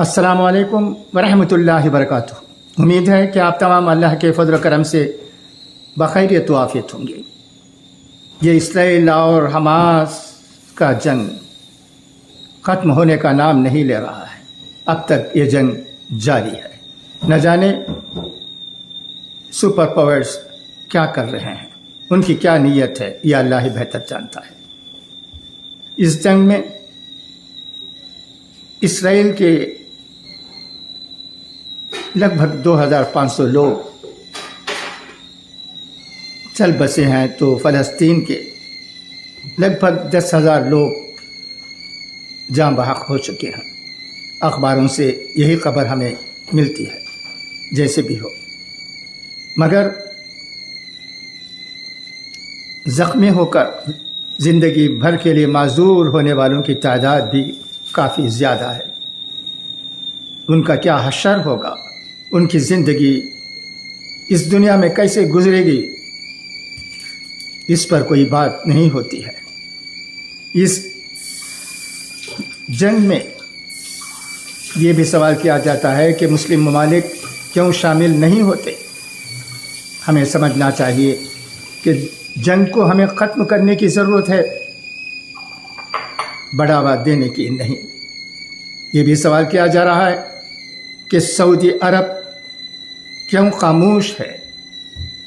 अस्सलामु अलैकुम वरहमतुल्लाहि वबरकातुहू। उम्मीद है कि आप तमाम अल्लाह के फضل करम से बखैरियत व आफियत होंगे। ये इसराइल और हमास का जंग ख़त्म होने का नाम नहीं ले रहा है। अब तक ये जंग जारी है। न जाने सुपर पावर्स क्या कर रहे हैं, उनकी क्या नीयत है, ये अल्लाह ही बेहतर जानता है। इस जंग में इसराइल के लगभग 2500 लोग चल बसे हैं, तो फ़लस्तीन के लगभग 10,000 लोग जान बहक हो चुके हैं। अखबारों से यही खबर हमें मिलती है। जैसे भी हो, मगर ज़ख्मी होकर ज़िंदगी भर के लिए माजूर होने वालों की तादाद भी काफ़ी ज़्यादा है। उनका क्या हशर होगा, उनकी ज़िंदगी इस दुनिया में कैसे गुजरेगी, इस पर कोई बात नहीं होती है। इस जंग में ये भी सवाल किया जाता है कि मुस्लिम ममालिक क्यों शामिल नहीं होते। हमें समझना चाहिए कि जंग को हमें ख़त्म करने की ज़रूरत है, बढ़ावा देने की नहीं। ये भी सवाल किया जा रहा है कि सऊदी अरब क्यों खामोश है,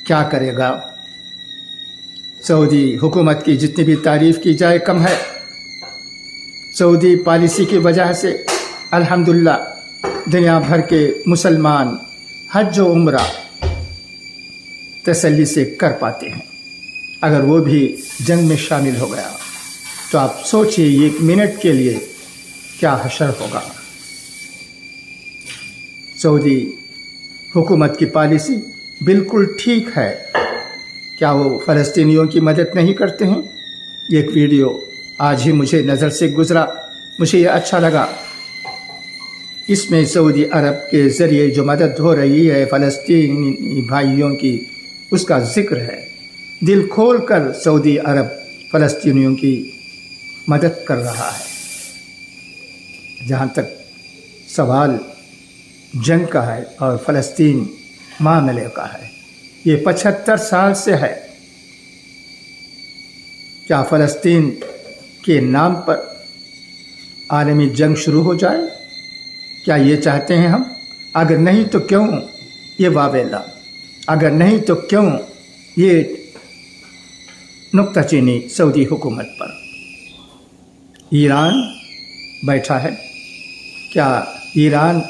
क्या करेगा। सऊदी हुकूमत की जितनी भी तारीफ़ की जाए कम है। सऊदी पॉलिसी की वजह से अल्हम्दुलिल्लाह दुनिया भर के मुसलमान हज व उम्रा तसल्ली से कर पाते हैं। अगर वो भी जंग में शामिल हो गया तो आप सोचिए एक मिनट के लिए क्या हशर होगा। सऊदी हुकूमत की पॉलिसी बिल्कुल ठीक है। क्या वो फ़लस्तीनियों की मदद नहीं करते हैं? एक वीडियो आज ही मुझे नज़र से गुज़रा, मुझे ये अच्छा लगा। इसमें सऊदी अरब के ज़रिए जो मदद हो रही है फ़लस्तीनी भाइयों की, उसका ज़िक्र है। दिल खोल कर सऊदी अरब फ़लस्तीनियों की मदद कर रहा है। जहाँ तक सवाल जंग का है और फ़लस्तीन मामले का है, ये 75 साल से है। क्या फ़लस्तीन के नाम पर आलमी जंग शुरू हो जाए? क्या ये चाहते हैं हम? अगर नहीं तो क्यों ये वावेला? अगर नहीं तो क्यों ये नुक्ताचीनी सऊदी हुकूमत पर? ईरान बैठा है। क्या ईरान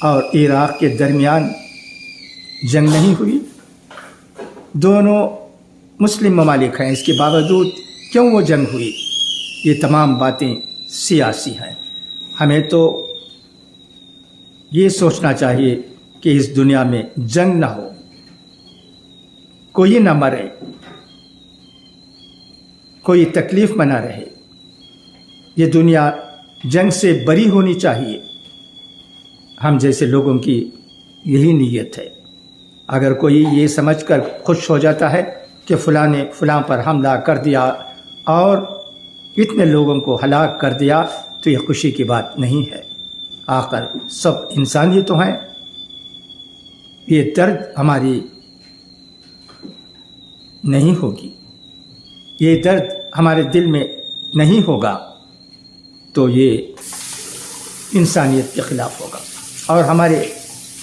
और इराक़ के दरमियान जंग नहीं हुई? दोनों मुस्लिम ममालिक हैं, इसके बावजूद क्यों वो जंग हुई? ये तमाम बातें सियासी हैं। हमें तो ये सोचना चाहिए कि इस दुनिया में जंग ना हो, कोई ना मरे, कोई तकलीफ़ में ना रहे। ये दुनिया जंग से बरी होनी चाहिए। हम जैसे लोगों की यही नीयत है। अगर कोई ये समझकर खुश हो जाता है कि फ़लाँ ने फ़लाँ पर हमला कर दिया और इतने लोगों को हलाक कर दिया, तो ये खुशी की बात नहीं है। आखिर सब इंसान ही तो हैं। ये दर्द हमारी नहीं होगी, ये दर्द हमारे दिल में नहीं होगा, तो ये इंसानियत के ख़िलाफ़ होगा और हमारे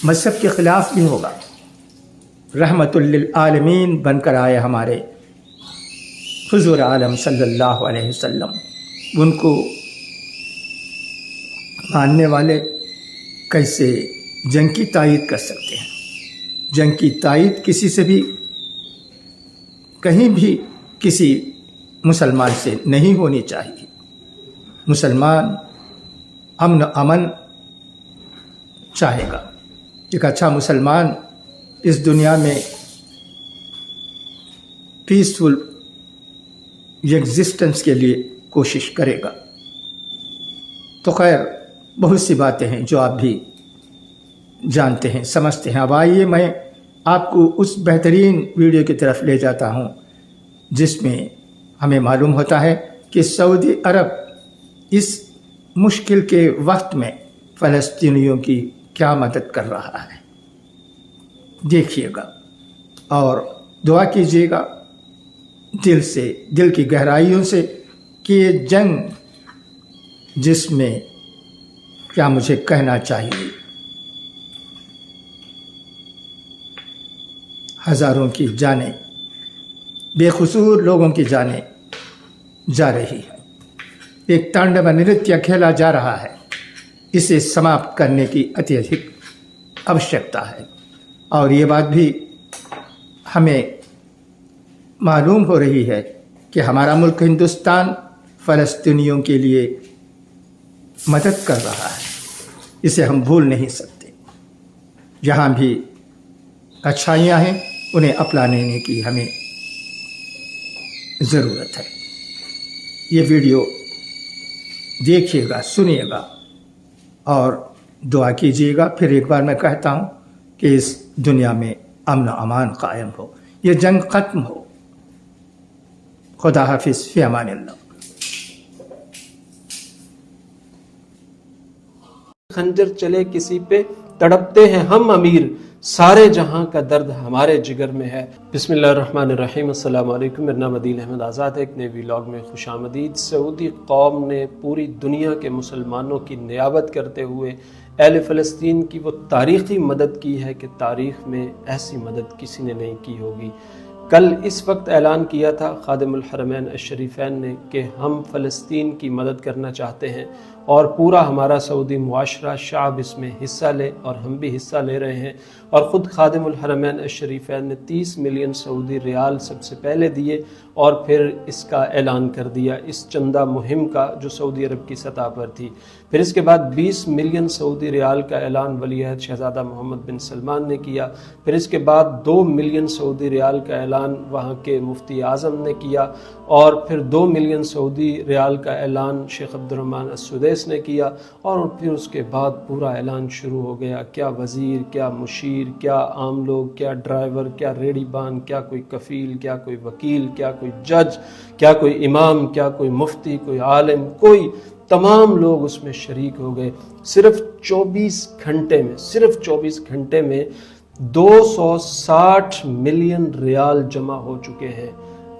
मज़हब के ख़िलाफ़ भी होगा। रहमतुल लिल आलमीन बनकर आए हमारे हुज़ूर आलम सल्लल्लाहु अलैहि वसल्लम, उनको मानने वाले कैसे जंग की तायीद कर सकते हैं? जंग की तायीद किसी से भी, कहीं भी किसी मुसलमान से नहीं होनी चाहिए। मुसलमान अमन चाहेगा। एक अच्छा मुसलमान इस दुनिया में पीसफुल एग्जिस्टेंस के लिए कोशिश करेगा। तो खैर, बहुत सी बातें हैं जो आप भी जानते हैं, समझते हैं। अब आइए मैं आपको उस बेहतरीन वीडियो की तरफ ले जाता हूँ जिसमें हमें मालूम होता है कि सऊदी अरब इस मुश्किल के वक्त में फ़लस्तीनियों की क्या मदद कर रहा है। देखिएगा और दुआ कीजिएगा दिल से, दिल की गहराइयों से कि ये जंग जिसमें क्या मुझे कहना चाहिए, हज़ारों की जानें, बेकसूर लोगों की जानें जा रही है। एक तांडव नृत्य खेला जा रहा है। इसे समाप्त करने की अत्यधिक आवश्यकता है। और ये बात भी हमें मालूम हो रही है कि हमारा मुल्क हिंदुस्तान फ़लस्तीनियों के लिए मदद कर रहा है। इसे हम भूल नहीं सकते। जहाँ भी अच्छाइयाँ हैं उन्हें अपनाने की हमें ज़रूरत है। ये वीडियो देखिएगा, सुनिएगा और दुआ कीजिएगा। फिर एक बार मैं कहता हूँ कि इस दुनिया में अमन अमान कायम हो, ये जंग ख़त्म हो। खुदा हाफिज़, फ़ी अमानिल्लाह। खंजर चले किसी पे, तड़पते हैं हम अमीर, सारे जहां का दर्द हमारे जिगर में है। बिस्मिल्लाहिर्रहमानिर्रहीम, अस्सलाम वालेकुम। मेरा नाम अदील अहमद आज़ाद है। एक नए व्लॉग में खुशामदीद। सऊदी कौम ने पूरी दुनिया के मुसलमानों की नियाबत करते हुए अहले फ़लस्तीन की वो तारीख़ी मदद की है कि तारीख़ में ऐसी मदद किसी ने नहीं की होगी। कल इस वक्त ऐलान किया था खादिमुल हरमैन अशरीफ़ैन ने कि हम फ़लस्तीन की मदद करना चाहते हैं और पूरा हमारा सऊदी मुआशरा शाब इसमें हिस्सा ले, और हम भी हिस्सा ले रहे हैं। और ख़ुद खादिमुल हरमैन अशरीफ़ैन ने 30 मिलियन सऊदी रियाल सबसे पहले दिए और फिर इसका ऐलान कर दिया, इस चंदा मुहिम का जो सऊदी अरब की सतह पर थी। फिर इसके बाद 20 मिलियन सऊदी रियाल का ऐलान वलीअहद शहज़ादा मोहम्मद बिन सलमान ने किया। फिर इसके बाद 2 मिलियन सऊदी रियाल का ऐलान वहाँ के मुफ्ती आज़म ने किया, और फिर 2 मिलियन सऊदी रियाल का ऐलान शेख अब्दुर्रहमान अस्सुदैस ने किया। और फिर उसके बाद पूरा ऐलान शुरू हो गया। क्या वज़ीर, क्या मुशीर, क्या आम लोग, क्या ड्राइवर, क्या रेड़ीबान, क्या कोई कफ़ील, क्या कोई वकील, क्या कोई जज, क्या कोई इमाम, क्या कोई मुफ्ती, कोई आलिम, कोई तमाम लोग उसमें शरीक हो गए। सिर्फ 24 घंटे में 260 मिलियन रियाल जमा हो चुके हैं।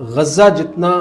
गज़ा जितना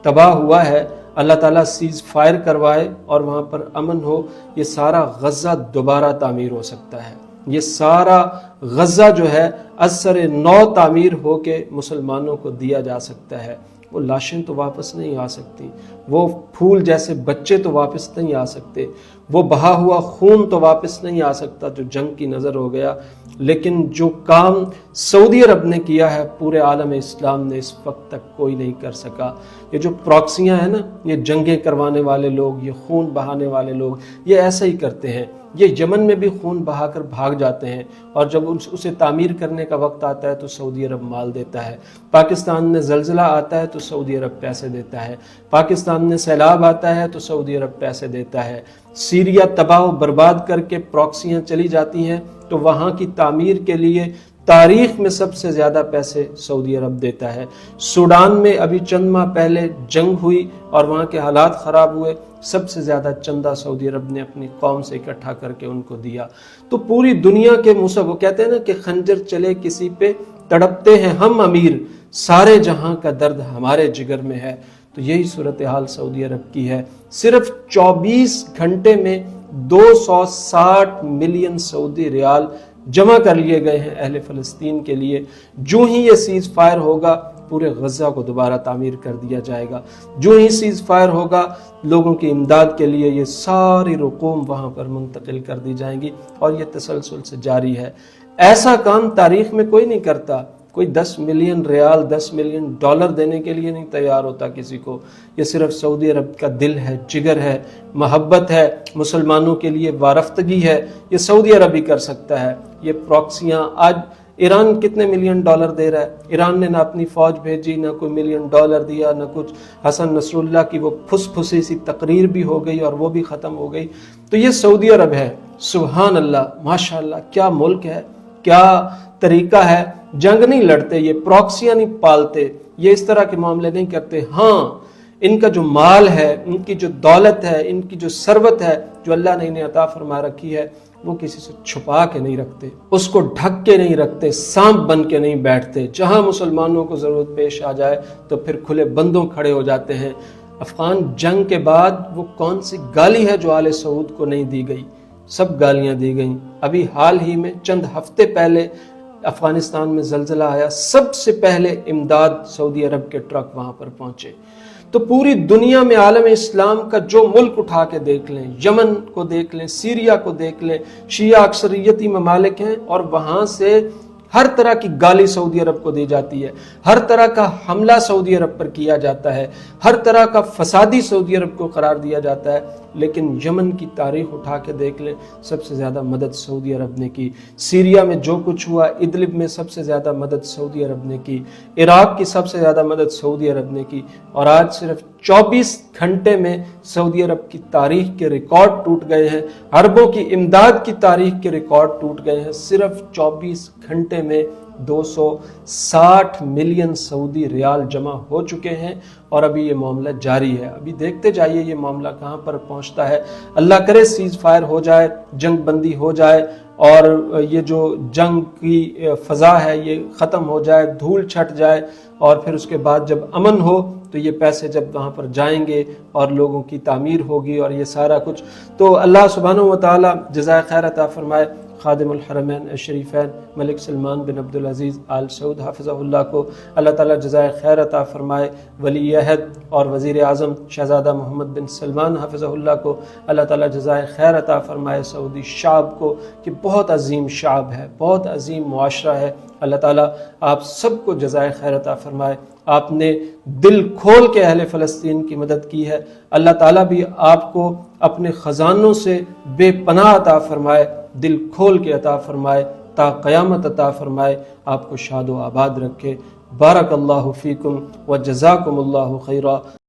तबाह हुआ है, अल्लाह ताला सीज़ फायर करवाए और वहाँ पर अमन हो, ये सारा गज़ा दोबारा तामीर हो सकता है। ये सारा गज़ा जो है असर नौ तामीर हो के मुसलमानों को दिया जा सकता है। वो लाशें तो वापस नहीं आ सकती, वो फूल जैसे बच्चे तो वापस नहीं आ सकते, वो बहा हुआ खून तो वापस नहीं आ सकता जो जंग की नज़र हो गया। लेकिन जो काम सऊदी अरब ने किया है पूरे आलम इस्लाम ने इस वक्त तक कोई नहीं कर सका। ये जो प्रॉक्सियाँ हैं ना, ये जंगें करवाने वाले लोग, ये खून बहाने वाले लोग, ये ऐसा ही करते हैं। ये यमन में भी खून बहाकर भाग जाते हैं, और जब उसे तामीर करने का वक्त आता है तो सऊदी अरब माल देता है। पाकिस्तान में ज़लज़ला आता है तो सऊदी अरब पैसे देता है। पाकिस्तान में सैलाब आता है तो सऊदी अरब पैसे देता है। सीरिया तबाह बर्बाद करके प्रॉक्सियाँ चली जाती हैं तो वहाँ की तामीर के लिए तारीख में सबसे ज़्यादा पैसे सऊदी अरब देता है। सूडान में अभी चंद माह पहले जंग हुई और वहाँ के हालात ख़राब हुए, सबसे ज़्यादा चंदा सऊदी अरब ने अपनी कौम से इकट्ठा करके उनको दिया। तो पूरी दुनिया के वो कहते हैं ना कि खंजर चले किसी पे, तड़पते हैं हम अमीर, सारे जहां का दर्द हमारे जिगर में है। तो यही सूरत हाल सऊदी अरब की है। सिर्फ 24 घंटे में 260 मिलियन सऊदी रियाल जमा कर लिए गए हैं अहले फ़लस्तीन के लिए। जो ही ये सीज़ फायर होगा पूरे गज़ा को दोबारा तामीर कर दिया जाएगा। जो ही सीज़ फायर होगा लोगों की इमदाद के लिए ये सारी रकूम वहाँ पर मुंतकिल कर दी जाएंगी, और ये तसलसल से जारी है। ऐसा काम तारीख़ में कोई नहीं करता। कोई 10 मिलियन रियाल, 10 मिलियन डॉलर देने के लिए नहीं तैयार होता किसी को। ये सिर्फ सऊदी अरब का दिल है, जिगर है, मोहब्बत है, मुसलमानों के लिए वारफ्तगी है। ये सऊदी अरब ही कर सकता है। ये प्रॉक्सियाँ आज ईरान कितने मिलियन डॉलर दे रहा है? ईरान ने ना अपनी फ़ौज भेजी, ना कोई मिलियन डॉलर दिया, ना कुछ। हसन नसरुल्लाह की वो फुसफुसी सी तकरीर भी हो गई और वो भी ख़त्म हो गई। तो ये सऊदी अरब है। सुभान अल्लाह, माशाअल्लाह, क्या मुल्क है, क्या तरीका है। जंग नहीं लड़ते, ये प्रॉक्सियाँ नहीं पालते, ये इस तरह के मामले नहीं करते। हाँ, ان کا جو مال ہے، ان کی جو دولت ہے، ان کی جو ثروت ہے جو اللہ نے انہیں عطا فرما رکھی ہے، وہ کسی سے چھپا کے نہیں رکھتے، اس کو ڈھک کے نہیں رکھتے، سانپ بن کے نہیں بیٹھتے۔ جہاں مسلمانوں کو ضرورت پیش آ جائے تو پھر کھلے بندوں کھڑے ہو جاتے ہیں۔ افغان جنگ کے بعد وہ کون سی گالی ہے جو آل سعود کو نہیں دی گئی؟ سب گالیاں دی گئیں۔ ابھی حال ہی میں چند ہفتے پہلے افغانستان میں زلزلہ آیا، سب سے پہلے امداد سعودی عرب کے ٹرک وہاں پر پہنچے۔ تو پوری دنیا میں عالم اسلام کا جو ملک اٹھا کے دیکھ لیں، یمن کو دیکھ لیں، سیریا کو دیکھ لیں، شیعہ اکثریتی ممالک ہیں، اور وہاں سے ہر طرح کی گالی سعودی عرب کو دی جاتی ہے، ہر طرح کا حملہ سعودی عرب پر کیا جاتا ہے، ہر طرح کا فسادی سعودی عرب کو قرار دیا جاتا ہے۔ لیکن یمن کی تاریخ اٹھا کے دیکھ لیں، سب سے زیادہ مدد سعودی عرب نے کی۔ سیریا میں جو کچھ ہوا، ادلب میں سب سے زیادہ مدد سعودی عرب نے کی، عراق کی سب سے زیادہ مدد سعودی عرب نے کی، اور آج صرف 24 گھنٹے میں سعودی عرب کی تاریخ کے ریکارڈ ٹوٹ گئے ہیں، عربوں کی امداد کی تاریخ کے ریکارڈ ٹوٹ گئے ہیں۔ صرف 24 گھنٹے میں 260 ملین سعودی ریال جمع ہو چکے ہیں، اور ابھی یہ معاملہ جاری ہے۔ ابھی دیکھتے جائیے یہ معاملہ کہاں پر پہنچتا ہے۔ اللہ کرے سیز فائر ہو جائے، جنگ بندی ہو جائے، اور یہ جو جنگ کی فضا ہے یہ ختم ہو جائے، دھول چھٹ جائے، اور پھر اس کے بعد جب امن ہو تو یہ پیسے جب وہاں پر جائیں گے اور لوگوں کی تعمیر ہوگی اور یہ سارا کچھ، تو اللہ سبحانہ و تعالی جزائے خیر عطا فرمائے خادم الحرمین الشریفین ملک سلمان بن عبدالعزیز آل سعود حافظہ اللہ کو، اللہ تعالیٰ جزائے خیر عطا فرمائے ولی عہد اور وزیر اعظم شہزادہ محمد بن سلمان حافظہ اللہ کو، اللہ تعالیٰ جزائے خیر عطا فرمائے سعودی شعب کو، کہ بہت عظیم شعب ہے، بہت عظیم معاشرہ ہے۔ اللہ تعالیٰ آپ سب کو جزائے خیر عطا فرمائے۔ آپ نے دل کھول کے اہل فلسطین کی مدد کی ہے، اللہ تعالیٰ بھی آپ کو اپنے خزانوں سے بے پناہ عطا فرمائے، دل کھول کے عطا فرمائے، تا قیامت عطا فرمائے، آپ کو شاد و آباد رکھے۔ بارک اللہ فیکم و جزاکم اللہ خیرا۔